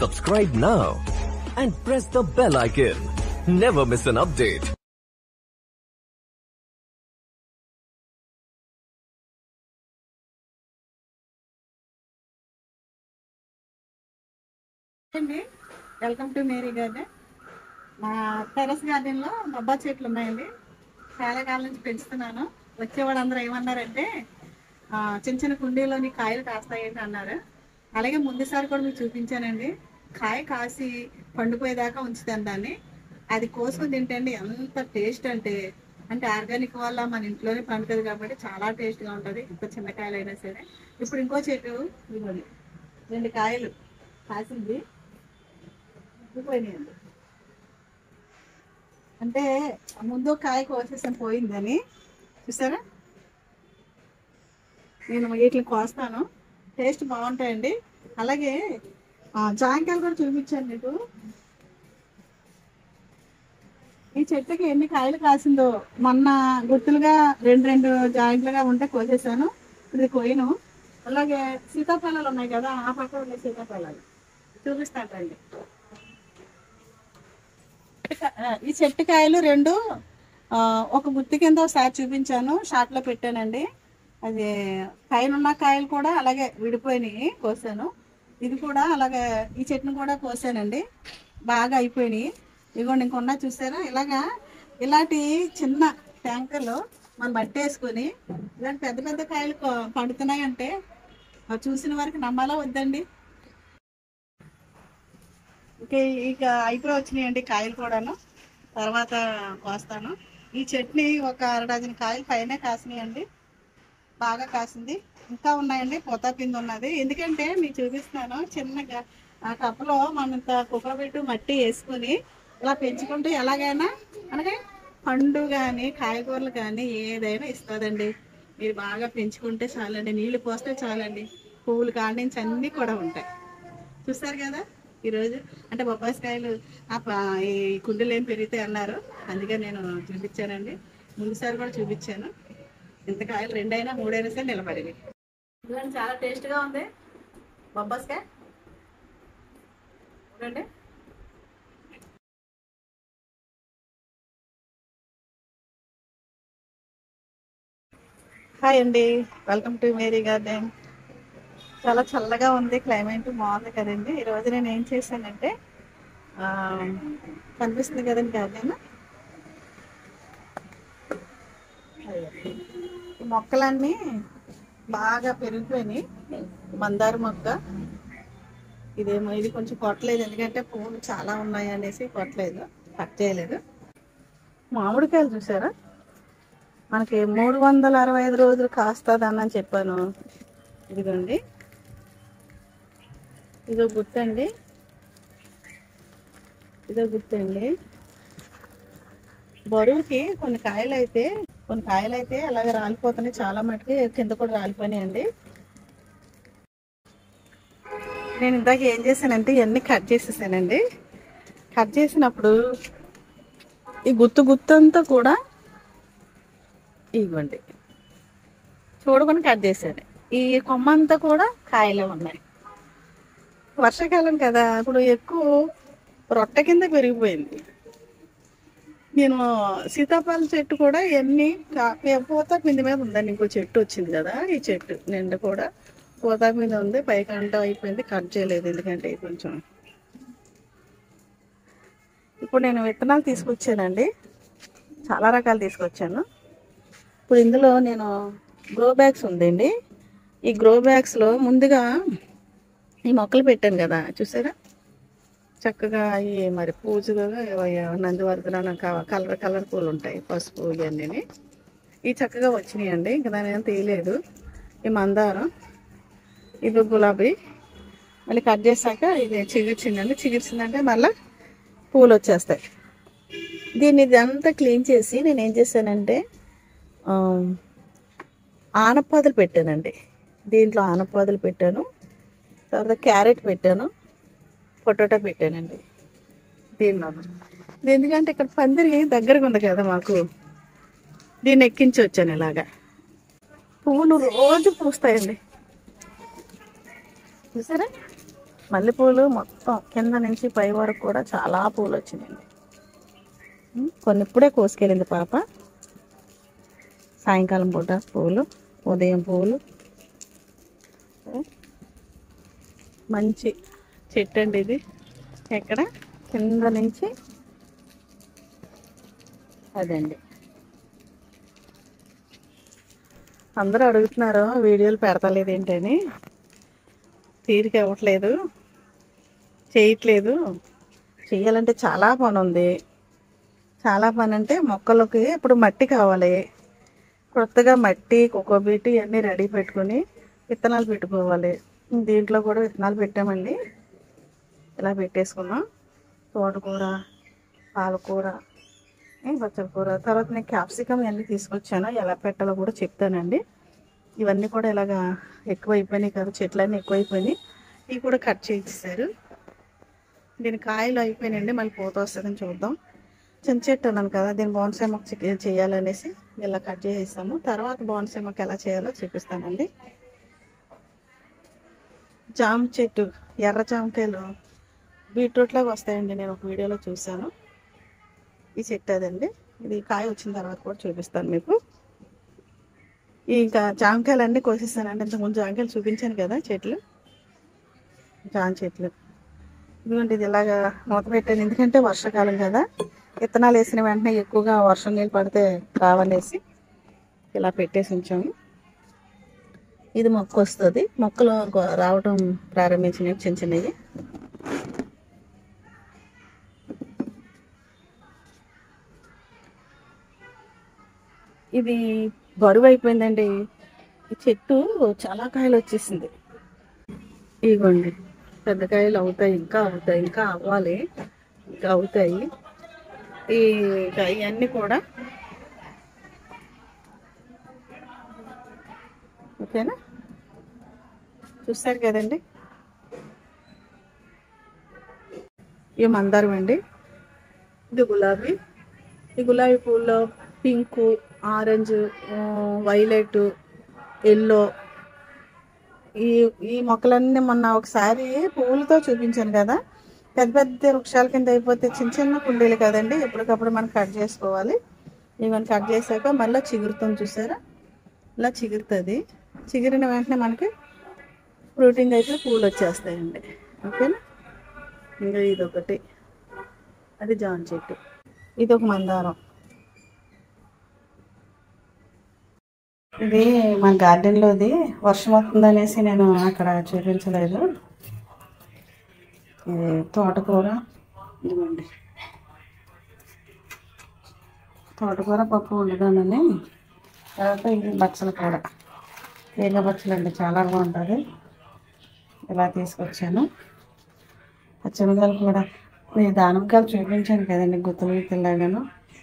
Subscribe now and press the bell icon. Never miss an update. Welcome to మేరీ garden. మా terrace గార్డెన్లో బొబ్బా చెట్లు ఉన్నాయండి. చాలా కాలం నుంచి పెంచుతున్నాను. వచ్చేవాడు అందరూ ఏమన్నారంటే చిన్న చిన్న కుండీలోని కాయలు కాస్తాయండి అన్నారు. అలాగే ముందుసారి కూడా మీకు చూపించానండి. కాయ కాసి పండుపోయేదాకా ఉంచుతాను దాన్ని. అది కోసుకొని తింటండి ఎంత టేస్ట్ అంటే ఆర్గానిక్ వల్ల మన ఇంట్లోనే పండుతుంది కాబట్టి చాలా టేస్ట్గా ఉంటుంది. ఇంత చిన్న కాయలు అయినా సరే. ఇప్పుడు ఇంకో చెట్టు ఇవ్వండి, 2 కాయలు కాసింది పోయినాయండి. అంటే ముందు కాయ కోసేసాను పోయిందని చూసారా. నేను వీటిని కోస్తాను, టేస్ట్ బాగుంటాయండి. అలాగే జాంకాయలు కూడా చూపించాను మీకు. ఈ చెట్టుకి ఎన్ని కాయలు కాసిందో మొన్న గుర్తులుగా 2 జాయింట్లుగా ఉంటే కోసేసాను. ఇది కొయ్యను. అలాగే సీతాఫలాలు ఉన్నాయి కదా, ఆ పక్క ఉండే సీతాఫలాలు చూపిస్తానండి. ఈ చెట్టు కాయలు 2 ఒక గుత్తి కింద ఒకసారి చూపించాను, షార్ట్లో పెట్టానండి. అది పైన ఉన్న కాయలు కూడా అలాగే విడిపోయినాయి, కోసాను. ఇది కూడా అలాగే ఈ చెట్టును కూడా కోసానండి, బాగా అయిపోయినాయి. ఇదిగోండి ఇంకొన్నా చూసారా. ఇలాంటి చిన్న ట్యాంకర్లో మనం పట్టేసుకొని ఇలాంటి పెద్ద పెద్ద కాయలు పండుతున్నాయంటే చూసిన వారికి నమ్మాలా వద్దండి. ఇక అయిపోయి వచ్చినాయండి కాయలు కూడాను, తర్వాత కోస్తాను. ఈ చట్నీ ఒక 1 డజన్ కాయలు పైన కాసినాయండి, బాగా కాసింది. ఇంకా ఉన్నాయండి, పోతాపిండి ఉన్నది. ఎందుకంటే మీకు చూపిస్తున్నాను, చిన్నగా ఆ కప్పులో మనంత కుక్కబెట్టు మట్టి వేసుకొని ఇలా పెంచుకుంటే ఎలాగైనా అలాగే పండు కానీ కాయగూరలు కానీ ఏదైనా ఇస్తుందండి. మీరు బాగా పెంచుకుంటే చాలండి, నీళ్లు పోస్తే చాలండి, పువ్వులు కాడి నుంచి అన్నీ కూడా ఉంటాయి. చూస్తారు కదా ఈరోజు అంటే బొబ్బాయికాయలు ఈ కుండీలు ఏం పెరుగుతాయి అన్నారు, అందుకే నేను చూపించానండి. ముందుసారి కూడా చూపించాను. ఇంత కాయలు 2 అయినా 3 అయినా సరే నిలబడింది. చాలా టేస్ట్గా ఉంది బొబ్బాయికాయ చూడండి. హాయ్ అండి, వెల్కమ్ టు మేరీ గార్డెన్. చాలా చల్లగా ఉంది, క్లైమేట్ బాగుంది కదండి. ఈరోజు నేను ఏం చేశానంటే కనిపిస్తుంది కదండి గార్డెన్, ఈ మొక్కలన్నీ బాగా పెరిగిపోయినాయి. మందార మొక్క ఇదేమో, ఇది కొంచెం కొట్టలేదు ఎందుకంటే పువ్వులు చాలా ఉన్నాయి అనేసి కొట్టలేదు, కట్ చేయలేదు. మామిడికాయలు చూసారా, మనకి 365 రోజులు కాస్తుంది అని చెప్పాను. ఇదిగోండి, ఇదో గుర్తండి, బరువుకి కొన్ని కాయలు అయితే అలాగే రాలిపోతున్నాయి. చాలా మటుకి కింద కూడా రాలిపోయినాయండి. నేను ఇందాక ఏం చేశానంటే ఇవన్నీ కట్ చేసేసానండి. కట్ చేసినప్పుడు ఈ గుత్తంతా కూడా ఇవ్వండి చూడకుండా కట్ చేశాను. ఈ కొమ్మ అంతా కూడా కాయలే ఉన్నాయి. వర్షాకాలం కదా, ఇప్పుడు ఎక్కువ రొట్టె కింద పెరిగిపోయింది. నేను సీతాఫలం చెట్టు కూడా ఎన్ని పూతాపిండి మీద ఉందండి. ఇంకో చెట్టు వచ్చింది కదా, ఈ చెట్టు నిండా కూడా పూతాపిండి ఉంది. పైకంట అయిపోయింది, కట్ చేయలేదు ఎందుకంటే కొంచెం. ఇప్పుడు నేను విత్తనాలు తీసుకొచ్చానండి, చాలా రకాలు తీసుకొచ్చాను. ఇప్పుడు ఇందులో నేను గ్రో బ్యాగ్స్ ఉందండి. ఈ గ్రో బ్యాగ్స్లో ముందుగా ఈ మొక్కలు పెట్టాను కదా చూసారా, చక్కగా ఈ మరి పూజగా నందివర్ధన కలర్ పూలు ఉంటాయి, పసుపు ఇవన్నీ ఇవి చక్కగా వచ్చినాయండి. ఇంకా దాని ఏం తీయలేదు. ఈ మందారం, ఇది గులాబీ, మళ్ళీ కట్ చేశాక ఇది చిగిర్చిందంటే మళ్ళీ పూలు వచ్చేస్తాయి. ఇదంతా క్లీన్ చేసి నేను ఏం చేశానంటే ఆనపదులు పెట్టానండి. దీంట్లో ఆనపదులు పెట్టాను, తర్వాత క్యారెట్ పెట్టాను, పొటాటో పెట్టానండి దీనిలో. ఎందుకంటే ఇక్కడ పందిరి దగ్గరగా ఉంది కదా మాకు, దీన్ని ఎక్కించి వచ్చాను ఇలాగా. పువ్వులు రోజు పూస్తాయండి, చూసారా? మల్లెపూలు మొత్తం కింద నుంచి పై వరకు కూడా చాలా పూలు వచ్చినాయండి. కొన్ని ఇప్పుడే కోసుకెళ్ళింది పాప. సాయంకాలం పూట పువ్వులు, ఉదయం పువ్వులు. మంచి చెట్టు అండి ఇది. ఎక్కడ కింద నుంచి అదండి. అందరూ అడుగుతున్నారు వీడియోలు పెడతలేదు ఏంటని. తీరిక ఇవ్వట్లేదు, చేయట్లేదు. చెయ్యాలంటే చాలా పని ఉంది. చాలా పని అంటే మొక్కలకి ఇప్పుడు మట్టి కావాలి. కొత్తగా మట్టి, కోకోబీట్ ఇవన్నీ రెడీ పెట్టుకుని విత్తనాలు పెట్టుకోవాలి. దీంట్లో కూడా విత్తనాలు పెట్టామండి. ఇలా పెట్టేసుకున్నాం. తోటకూర, పాలకూర, బచ్చల కూర. తర్వాత నేను క్యాప్సికమ్ ఇవన్నీ తీసుకొచ్చాను, ఎలా పెట్టాలో కూడా చెప్తానండి. ఇవన్నీ కూడా ఇలాగా ఎక్కువైపోయినాయి కదా, చెట్లన్నీ ఎక్కువైపోయినాయి. ఇవి కూడా కట్ చేసేసారు. దీని కాయలు అయిపోయినాయండి, మళ్ళీ పూత వస్తుందని చూద్దాం. చిన్న చెట్టు అన్నాను కదా, దీన్ని బోన్సాయి మొక్క చేయాలనేసి ఇలా కట్ చేసేసాము. తర్వాత బోన్సాయి మొక్క ఎలా చేయాలో చూపిస్తానండి. జామ చెట్టు, ఎర్ర జామకాయలు బీట్రూట్ లాగా వస్తాయండి, నేను ఒక వీడియోలో చూశాను. ఈ చెట్టు అదండి. ఇది కాయ వచ్చిన తర్వాత కూడా చూపిస్తాను మీకు. ఇంకా జామకాయలు అన్నీ కోసేస్తానండి. ఇంతకుముందు జామకాయలు చూపించాను కదా, చెట్లు, జామ చెట్లు. ఇదిగోండి, ఇది ఇలాగా మూత పెట్టాను, ఎందుకంటే వర్షాకాలం కదా. విత్తనాలు వేసిన వెంటనే ఎక్కువగా వర్షం నీళ్ళు పడితే కావనేసి ఇలా పెట్టేసి ఉంచాము. ఇది మొక్క వస్తుంది. మొక్కలు రావటం ప్రారంభించినవి చిన్న చిన్నవి. ఇది బరువు అయిపోయిందండి. ఈ చెట్టు చాలా కాయలు వచ్చేసింది. ఇదిగోండి, పెద్ద కాయలు అవుతాయి, ఇంకా అవుతాయి, ఇంకా అవ్వాలి, ఇంకా అవుతాయి. ఇవన్నీ కూడా ఓకేనా, చూస్తారు కదండి. ఇవి మందారం అండి. ఇది గులాబీ. ఈ గులాబీ పూల్లో పింకు, ఆరెంజ్, వైలెట్, ఎల్లో, ఈ ఈ మొక్కలన్నీ మొన్న ఒకసారి పువ్వులతో చూపించాను కదా. పెద్ద పెద్ద వృక్షాల కింద అయిపోతే చిన్న చిన్న కుండీలు కదండి, ఎప్పటికప్పుడు మనం కట్ చేసుకోవాలి. ఇవన్నీ కట్ చేశాక మళ్ళీ చిగురుతుంది, చూసారా? ఇలా చిగురుతుంది. చిగురిన వెంటనే మనకి ఫ్రూటింగ్ అయితే పూలు వచ్చేస్తాయండి. ఓకేనా. ఇంకా ఇదొకటి, అది జామ చెట్టు. ఇది ఒక మందారం. ఇది మా గార్డెన్లోది. వర్షం వస్తుందనేసి నేను అక్కడ చూపించలేదు. ఇది తోటకూర. ఇదిగోండి, తోటకూర పప్పు వండుదామని. తర్వాత ఇది బచ్చల కూర, తీగ బచ్చలు అండి, చాలా బాగుంటుంది. ఇలా తీసుకొచ్చాను. పచ్చిమిరకాయలు కూడా, ఈ దానిమ్మకాయలు చూపించాను కదండి, గుత్తులు గుత్తులాగాను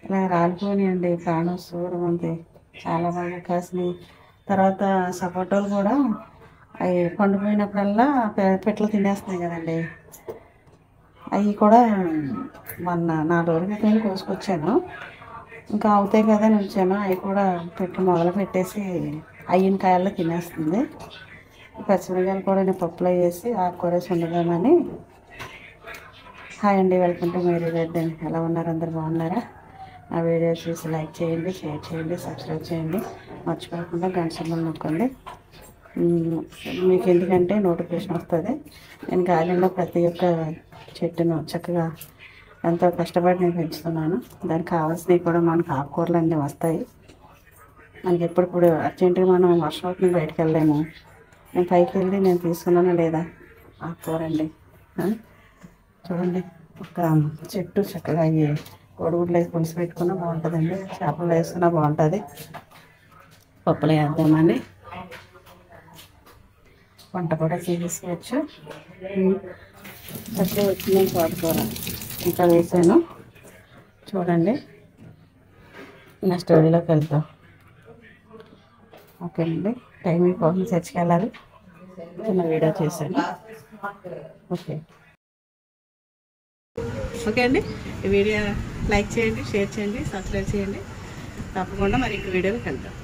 ఇలా రాలిపోయినాయండి. ప్రాణం సూరం ఉంది, చాలా బాగా కాసినాయి. తర్వాత సపోటాలు కూడా అవి పండిపోయినప్పుడల్లా పిట్టలు తినేస్తున్నాయి కదండి. అవి కూడా మొన్న 4 రోజుల క్రితం కోసుకొచ్చాను. ఇంకా అవుతాయి కదా అని ఉంచాను. అవి కూడా పెట్టి మొదలు పెట్టేసి అయిన కాయల్లో తినేస్తుంది. పచ్చిమిరకాయలు కూడా నేను పప్పులో వేసి ఆకుకూరేసి ఉండదామని. హాయ్ అండి, వెల్కమ్ టు మై రెడ్. ఎలా ఉన్నారు? అందరు బాగున్నారా? ఆ వీడియో చూసి లైక్ చేయండి, షేర్ చేయండి, సబ్స్క్రైబ్ చేయండి. మర్చిపోకుండా గంట సింబల్ నొక్కండి. మీకు ఎందుకంటే నోటిఫికేషన్ వస్తుంది. నేను గార్డెన్లో ప్రతి ఒక్క చెట్టును చక్కగా ఎంతో కష్టపడి నేను పెంచుతున్నాను. దానికి కావాల్సినవి కూడా మనకు ఆకుకూరలు అన్నీ వస్తాయి. మనకి ఎప్పుడప్పుడు అర్జెంటుగా మనం వర్షం అవుతుంది, బయటకు వెళ్ళలేము. నేను పైకి వెళ్ళి నేను తీసుకున్నాను లేదా ఆకుకూర అండి. చూడండి, ఒక చెట్టు చక్కగా అయ్యి కోడిగుడ్లు వేసి పులుసు పెట్టుకున్నా బాగుంటుందండి. చేపలు వేసుకున్నా బాగుంటుంది. పప్పులు వేద్దామని వంట కూడా చేసుకోవచ్చు. చక్కగా వచ్చింది తోటకూర ఇంకా వేసాను. చూడండి, నెక్స్ట్ వీడియోలోకి వెళ్తాం. ఓకేనండి, టైం అయిపోతుంది, చర్చికి వెళ్ళాలి. చిన్న వీడియో చేశాను. ఓకే. ఓకే అండి, ఈ వీడియో లైక్ చేయండి, షేర్ చేయండి, సబ్స్క్రైబ్ చేయండి. తప్పకుండా మరి ఇంక వీడియోకి వెళ్తాం.